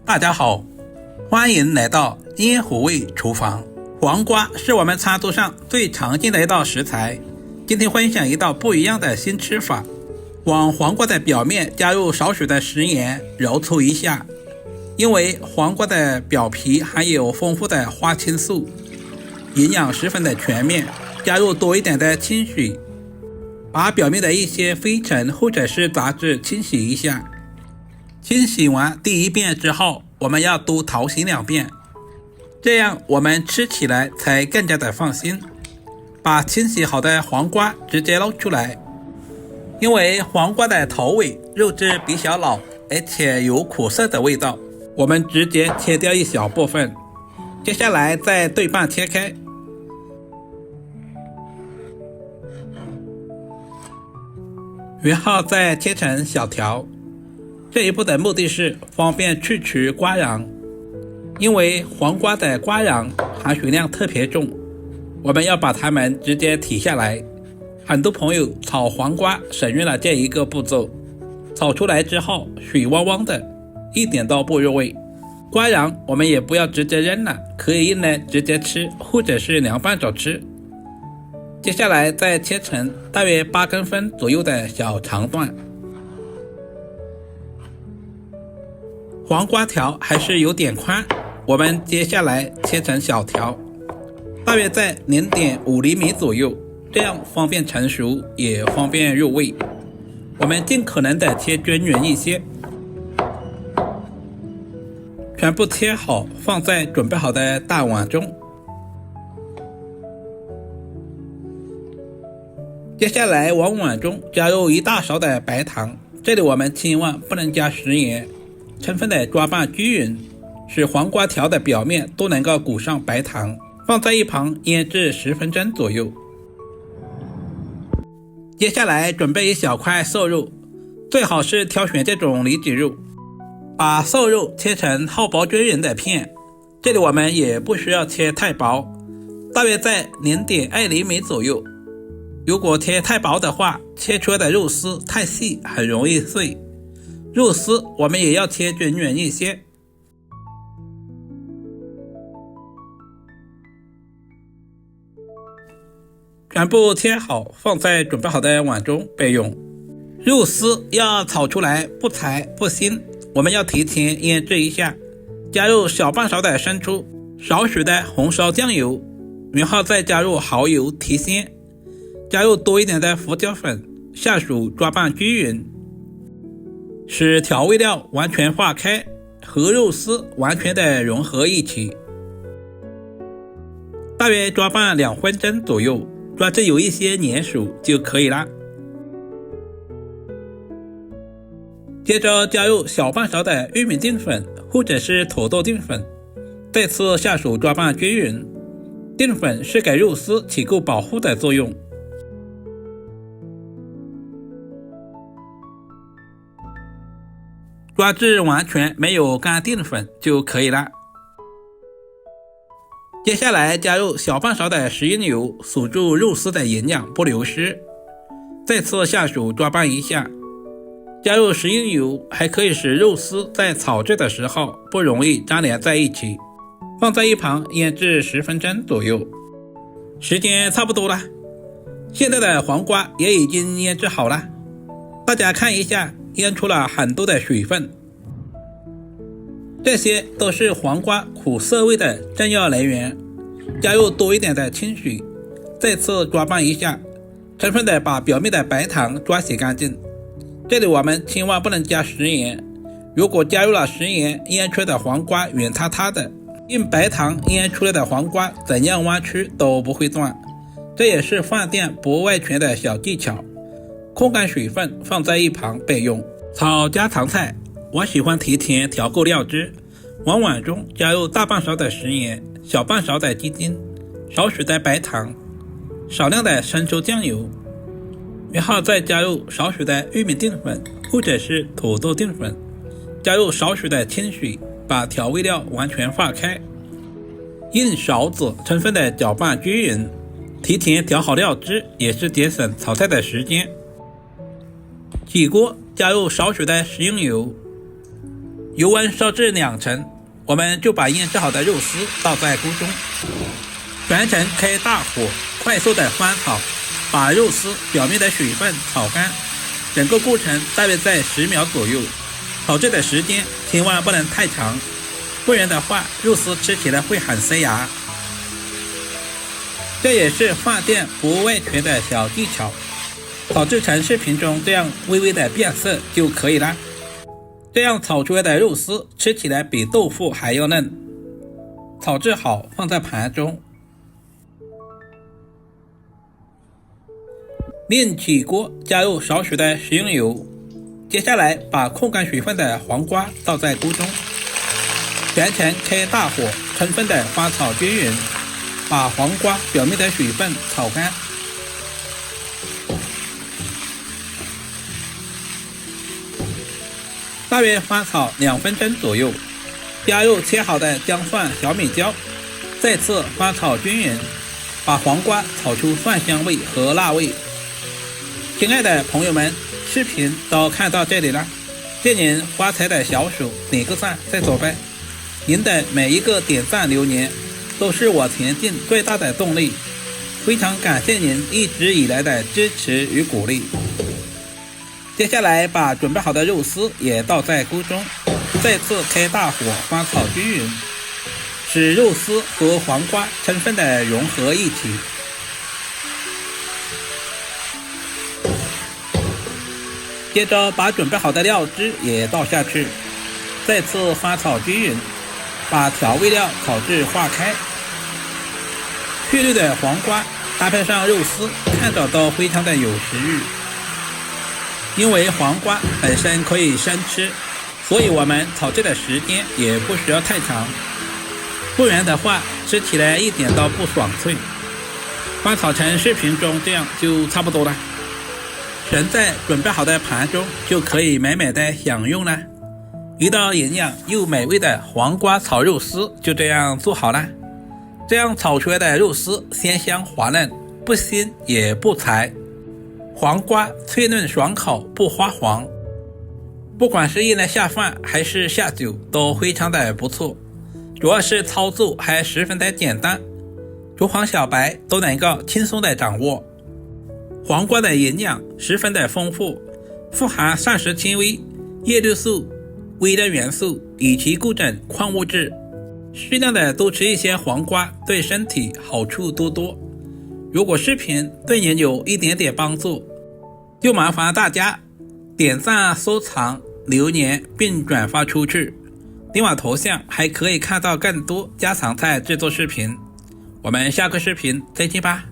大家好，欢迎来到烟火味厨房。黄瓜是我们餐桌上最常见的一道食材，今天分享一道不一样的新吃法。往黄瓜的表面加入少许的食盐，揉搓一下。因为黄瓜的表皮含有丰富的花青素，营养十分的全面，加入多一点的清水，把表面的一些灰尘或者是杂质清洗一下。清洗完第一遍之后，我们要多淘洗2遍，这样我们吃起来才更加的放心。把清洗好的黄瓜直接捞出来，因为黄瓜的头尾肉质比较老，而且有苦涩的味道，我们直接切掉一小部分。接下来再对半切开，然后再切成小条。这一步的目的是方便去除瓜瓤，因为黄瓜的瓜瓤含水量特别重，我们要把它们直接剔下来。很多朋友炒黄瓜省略了这一个步骤，炒出来之后水汪汪的，一点都不入味。瓜瓤我们也不要直接扔了，可以用来直接吃，或者是凉拌着吃。接下来再切成大约8公分左右的小长段。黄瓜条还是有点宽，我们接下来切成小条，大约在 0.5 厘米左右，这样方便成熟也方便入味。我们尽可能的切均匀一些，全部切好放在准备好的大碗中。接下来往碗中加入1大勺的白糖，这里我们千万不能加食盐，充分的抓拌均匀，使黄瓜条的表面都能够裹上白糖，放在一旁腌制10分钟左右。接下来准备一小块瘦肉，最好是挑选这种里脊肉，把瘦肉切成厚薄均匀的片，这里我们也不需要切太薄，大约在 0.2 厘米左右。如果切太薄的话，切出来的肉丝太细，很容易碎。肉丝我们也要切均匀一些。全部切好放在准备好的碗中备用。肉丝要炒出来不柴不腥，我们要提前腌制一下，加入小半勺的生抽，少许的红烧酱油，然后再加入蚝油提鲜，加入多一点的胡椒粉，下手抓拌均匀，使调味料完全化开，和肉丝完全的融合一起。大约抓拌2分钟左右，抓至有一些粘手就可以了。接着加入小半勺的玉米淀粉或者是土豆淀粉，再次下手抓拌均匀。淀粉是给肉丝起够保护的作用。抓至完全没有干淀粉就可以了。接下来加入小半勺的食用油，锁住肉丝的营养不流失。再次下手抓拌一下。加入食用油还可以使肉丝在炒制的时候不容易粘连在一起。放在一旁腌制10分钟左右。时间差不多了，现在的黄瓜也已经腌制好了，大家看一下，腌出了很多的水分，这些都是黄瓜苦涩味的重要来源。加入多一点的清水，再次抓拌一下，充分的把表面的白糖抓洗干净。这里我们千万不能加食盐，如果加入了食盐，腌出来的黄瓜软塌塌的，用白糖腌出来的黄瓜怎样弯曲都不会断，这也是饭店不外传的小技巧。控干水分放在一旁备用。炒家常菜，我喜欢提前调够料汁，往碗中加入大半勺的食盐，小半勺的鸡精，少许的白糖，少量的生抽酱油，然后再加入少许的玉米淀粉或者是土豆淀粉，加入少许的清水，把调味料完全化开，用勺子充分的搅拌均匀。提前调好料汁也是节省炒菜的时间。起锅加入少许的食用油，油温烧至2成，我们就把腌制好的肉丝倒在锅中，全程开大火，快速的翻炒，把肉丝表面的水分炒干。整个过程大约在10秒左右，炒制的时间千万不能太长，不然的话肉丝吃起来会很塞牙。这也是饭店不外传的小技巧，炒制成视频中这样微微的变色就可以了。这样炒出来的肉丝吃起来比豆腐还要嫩。炒制好放在盘中，另起锅加入少许的食用油，接下来把控干水分的黄瓜倒在锅中，全程开大火，充分的翻炒均匀，把黄瓜表面的水分炒干。大约翻炒2分钟左右，加入切好的姜蒜、小米椒，再次翻炒均匀，把黄瓜炒出蒜香味和辣味。亲爱的朋友们，视频都看到这里了，借您发财的小手点个赞再走呗。您的每一个点赞留言都是我前进最大的动力，非常感谢您一直以来的支持与鼓励。接下来把准备好的肉丝也倒在锅中，再次开大火翻炒均匀，使肉丝和黄瓜充分的融合一起。接着把准备好的料汁也倒下去，再次翻炒均匀，把调味料炒至化开。翠绿的黄瓜搭配上肉丝，看着都非常的有食欲。因为黄瓜本身可以生吃，所以我们炒制的时间也不需要太长，不然的话吃起来一点都不爽脆。翻炒成视频中这样就差不多了，盛在准备好的盘中就可以美美的享用了。一道营养又美味的黄瓜炒肉丝就这样做好了。这样炒出来的肉丝鲜香滑嫩，不腥也不柴，黄瓜脆嫩爽口，不发黄，不管是用来下饭还是下酒都非常的不错。主要是操作还十分的简单，厨房小白都能够轻松的掌握。黄瓜的营养十分的丰富，富含膳食纤维、叶绿素、微量元素以及各种矿物质，适量的多吃一些黄瓜对身体好处多多。如果视频对您有一点点帮助，就麻烦大家点赞、收藏、留言并转发出去。点我头像还可以看到更多家常菜制作视频。我们下个视频再见吧。